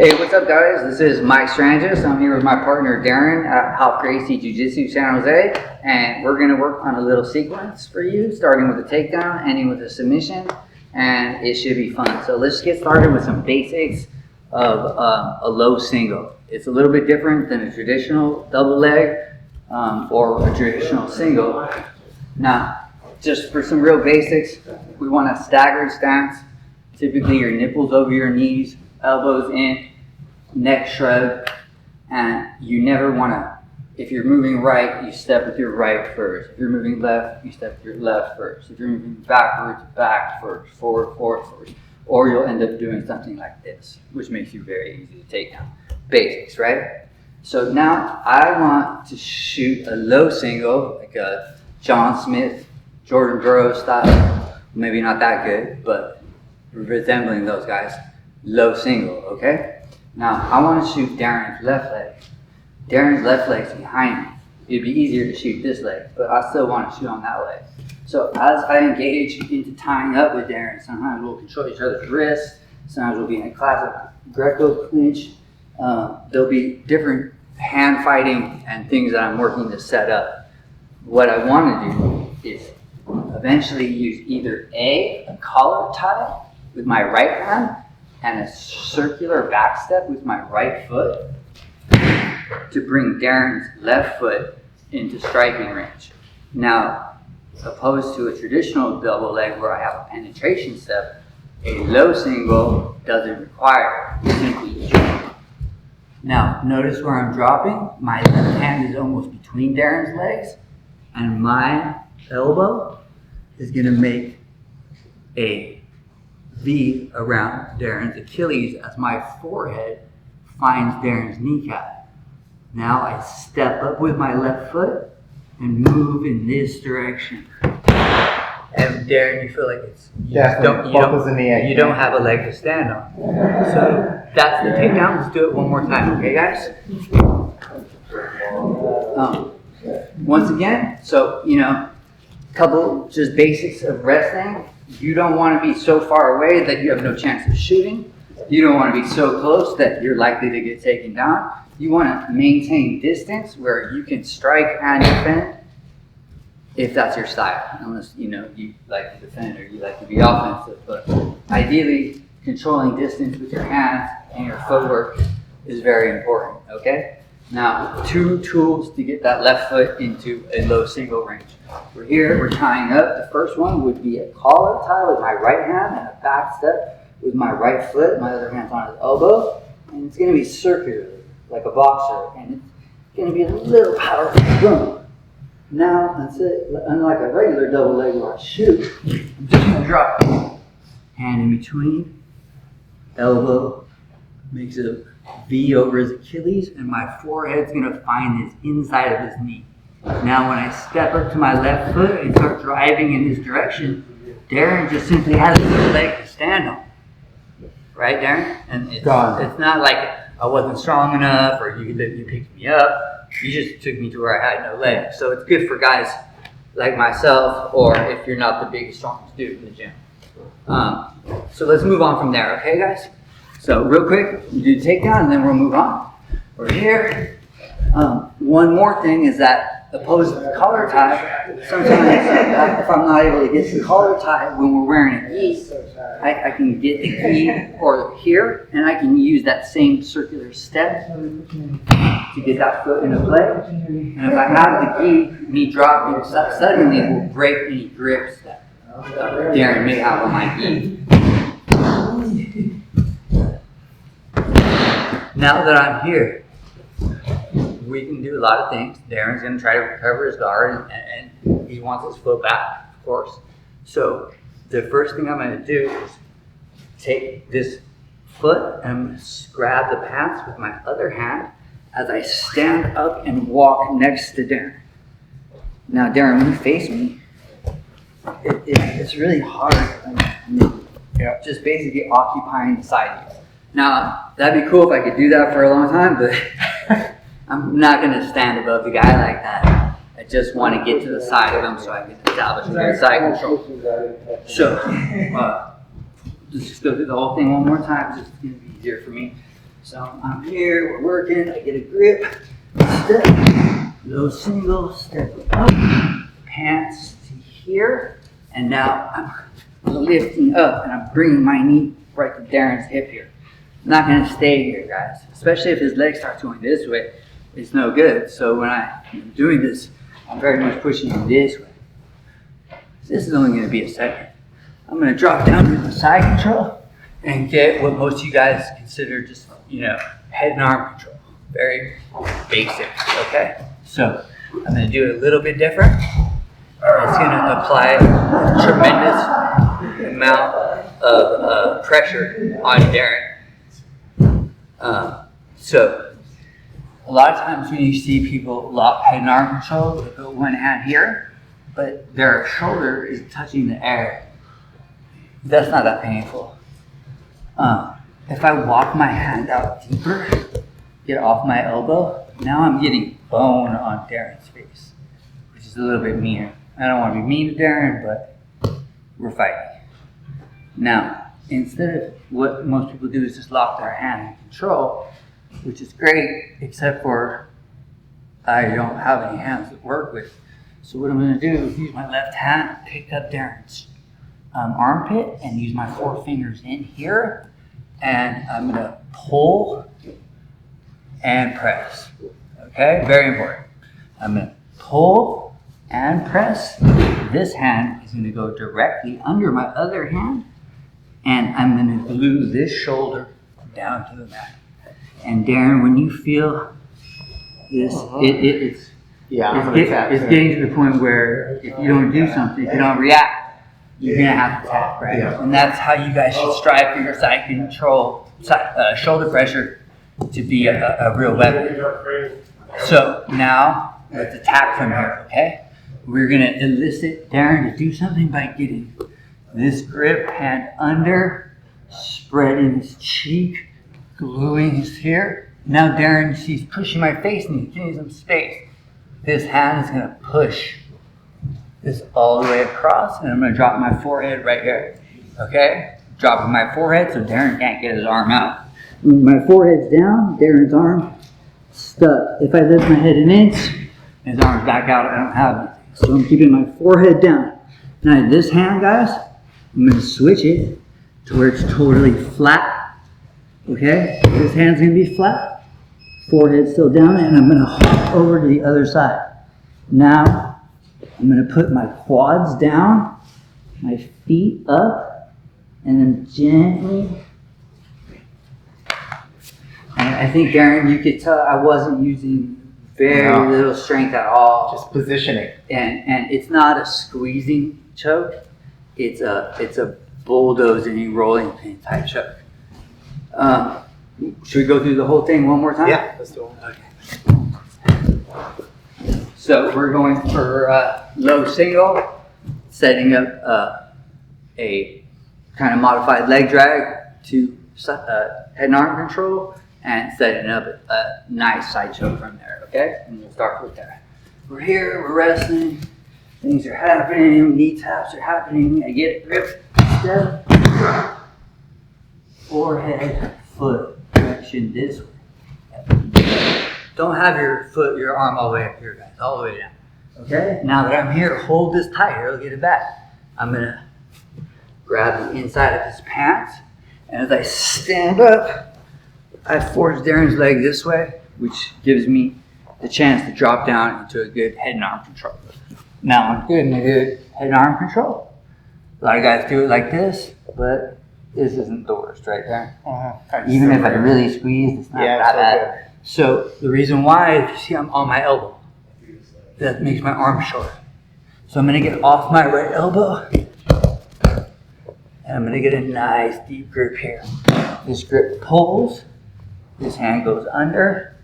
Hey, what's up guys? This is Mike Strangis. I'm here with my partner Darren at Gracie Jiu-Jitsu San Jose, and we're going to work on a little sequence for you, starting with a takedown, ending with a submission, and it should be fun. So let's get started with some basics of a low single. It's a little bit different than a traditional double leg or a traditional single. Now, just for some real basics, we want a staggered stance. Typically your nipples over your knees, elbows in, neck shrug, and you never want to, if you're moving right, you step with your right first. If you're moving left, you step with your left first. If you're moving backwards, back first, forward first. Or you'll end up doing something like this, which makes you very easy to take down. Basics, right? So now I want to shoot a low single, like a John Smith, Jordan Burroughs style. Maybe not that good, but resembling those guys. Low single, okay? Now, I want to shoot Darren's left leg. Darren's left leg's behind me. It'd be easier to shoot this leg, but I still want to shoot on that leg. So as I engage into tying up with Darren, sometimes we'll control each other's wrists, sometimes we'll be in a classic Greco clinch. There'll be different hand fighting and things that I'm working to set up. What I want to do is eventually use either a collar tie with my right hand and a circular back step with my right foot to bring Darren's left foot into striking range. Now, opposed to a traditional double leg where I have a penetration step, a low single doesn't require it. Simply jump. Now, notice where I'm dropping. My left hand is almost between Darren's legs, and my elbow is going to make a V around Darren's Achilles as my forehead finds Darren's kneecap. Now I step up with my left foot and move in this direction. And Darren, you feel like it's you don't have a leg to stand on. So that's the takedown. Let's do it one more time, okay guys? Once again, so couple just basics of wrestling. You don't want to be so far away that you have no chance of shooting. You don't want to be so close that you're likely to get taken down. You want to maintain distance where you can strike and defend if that's your style. Unless you like to defend or you like to be offensive. But ideally, controlling distance with your hands and your footwork is very important, okay? Now, two tools to get that left foot into a low single range. We're here, we're tying up. The first one would be a collar tie with my right hand and a back step with my right foot. My other hand's on his elbow. And it's going to be circular, like a boxer. And it's going to be a little powerful boom. Now, that's it. Unlike a regular double leg where I shoot, I'm just going to drop hand in between, elbow, makes a V over his Achilles, and my forehead's going to find his inside of his knee. Now when I step up to my left foot and start driving in this direction, Darren just simply has no leg to stand on. Right, Darren? And it's not like I wasn't strong enough or you picked me up. You just took me to where I had no leg. So it's good for guys like myself, or if you're not the biggest, strongest dude in the gym. So let's move on from there, okay guys? So real quick, you do the takedown and then we'll move on. We're here. One more thing is that opposed to the collar tie, sometimes if I'm not able to get the collar tie when we're wearing a gi, I can get the gi or here, and I can use that same circular step to get that foot into play. And if I have the gi, me dropping suddenly will break any grips that Darren may have on my gi. Now that I'm here, we can do a lot of things. Darren's going to try to recover his guard, and he wants his foot back, of course. So the first thing I'm going to do is take this foot and grab the pants with my other hand as I stand up and walk next to Darren. Now, Darren, when you face me, it's really hard. Just basically occupying the side of you. Now, that'd be cool if I could do that for a long time, but I'm not going to stand above the guy like that. I just want to get to the side of him so I can establish my side control. So, let's just go through the whole thing one more time, just it's going to be easier for me. So I'm here, we're working, I get a grip, step, low single, step up, pants to here, and now I'm lifting up and I'm bringing my knee right to Darren's hip here. I'm not gonna stay here, guys, especially if his leg starts going this way, it's no good. So when I'm doing this, I'm very much pushing him this way. This is only gonna be a second. I'm gonna drop down to the side control and get what most of you guys consider just, head and arm control. Very basic, okay? So I'm gonna do it a little bit different. It's gonna apply a tremendous amount of pressure on Darren. So a lot of times when you see people lock head and arm control, they put one hand here, but their shoulder is touching the air. That's not that painful. If I walk my hand out deeper, get off my elbow, now I'm getting bone on Darren's face, which is a little bit meaner. I don't want to be mean to Darren, but we're fighting. Now, instead of what most people do is just lock their hand in control, which is great, except for I don't have any hands to work with. So what I'm going to do is use my left hand, pick up Darren's armpit, and use my 4 fingers in here, and I'm going to pull and press. Okay, very important. I'm going to pull and press. This hand is going to go directly under my other hand, and I'm going to glue this shoulder down to the mat. And Darren, when you feel this, it's getting to the point where if you don't do something, if you don't react, you're gonna have to tap, right? Yeah. And that's how you guys should strive for your side control, shoulder pressure to be a real weapon. So now let's attack from here, okay? We're gonna elicit Darren to do something by getting this grip, hand under, spreading his cheek, gluing his here. Now Darren, he's pushing my face and he's getting some space. This hand is gonna push this all the way across, and I'm gonna drop my forehead right here, okay? Dropping my forehead so Darren can't get his arm out. When my forehead's down, Darren's arm stuck. If I lift my head an inch, his arm's back out, I don't have anything. So I'm keeping my forehead down. Now this hand, guys, I'm gonna switch it to where it's totally flat, okay? This hand's gonna be flat, forehead still down, and I'm gonna hop over to the other side. Now, I'm going to put my quads down, my feet up, and then gently. And I think, Darren, you could tell I wasn't using very little strength at all. Just positioning. And it's not a squeezing choke. It's a bulldozing, rolling pin type choke. Should we go through the whole thing one more time? Yeah, let's do it. Okay. So we're going for low single, setting up a kind of modified leg drag to head and arm control, and setting up a nice side choke from there, okay? And we'll start with that. We're here, we're wrestling, things are happening, knee taps are happening, I get a grip, step, forehead, foot, direction this way. Don't have your arm all the way up here, guys, all the way down. Okay? Now that I'm here, hold this tight, I'll get it back. I'm gonna grab the inside of his pants, and as I stand up, I force Darren's leg this way, which gives me the chance to drop down into a good head and arm control. Now I'm getting a good head and arm control. A lot of guys do it like this, but this isn't the worst right there. Even if I really squeeze, it's not that bad. So the reason why is, you see, I'm on my elbow. That makes my arm short. So I'm gonna get off my right elbow, and I'm gonna get a nice deep grip here. This grip pulls, this hand goes under,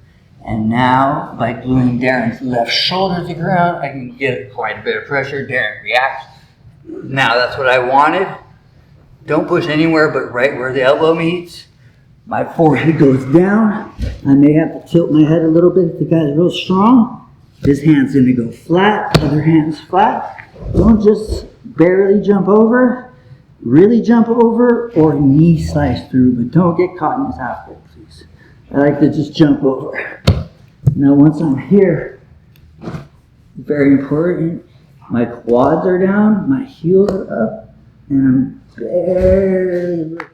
and now by gluing Darren's left shoulder to the ground, I can get quite a bit of pressure. Darren reacts. Now that's what I wanted. Don't push anywhere but right where the elbow meets. My forehead goes down. I may have to tilt my head a little bit if the guy's real strong. This hand's gonna go flat, other hand's flat. Don't just barely jump over, really jump over, or knee slice through, but don't get caught in this half grip, please. I like to just jump over. Now once I'm here, very important, my quads are down, my heels are up, and I'm barely looking.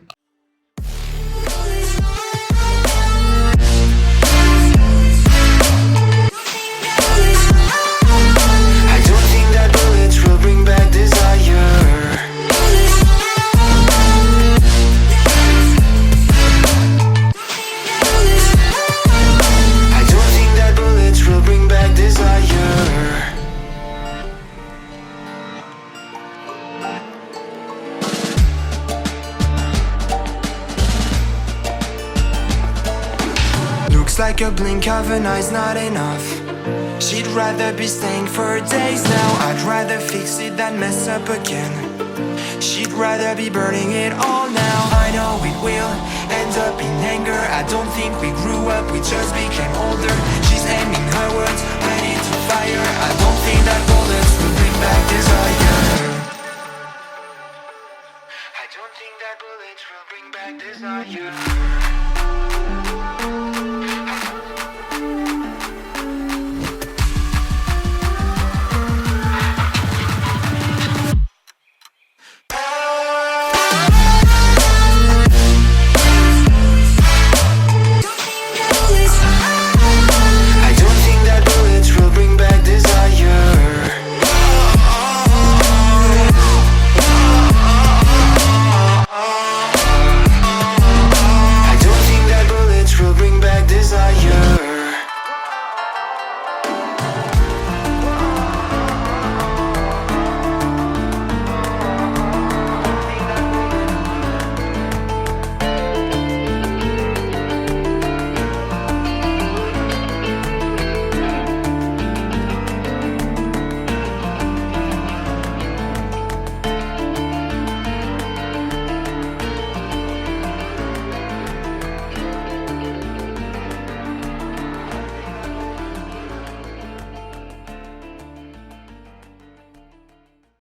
Like a blink of an eye's not enough. She'd rather be staying for days now. I'd rather fix it than mess up again. She'd rather be burning it all now. I know it will end up in anger. I don't think we grew up, we just became older. She's aiming her words ready to fire. I don't think that bullets will bring back desire. I don't think that bullets will bring back desire.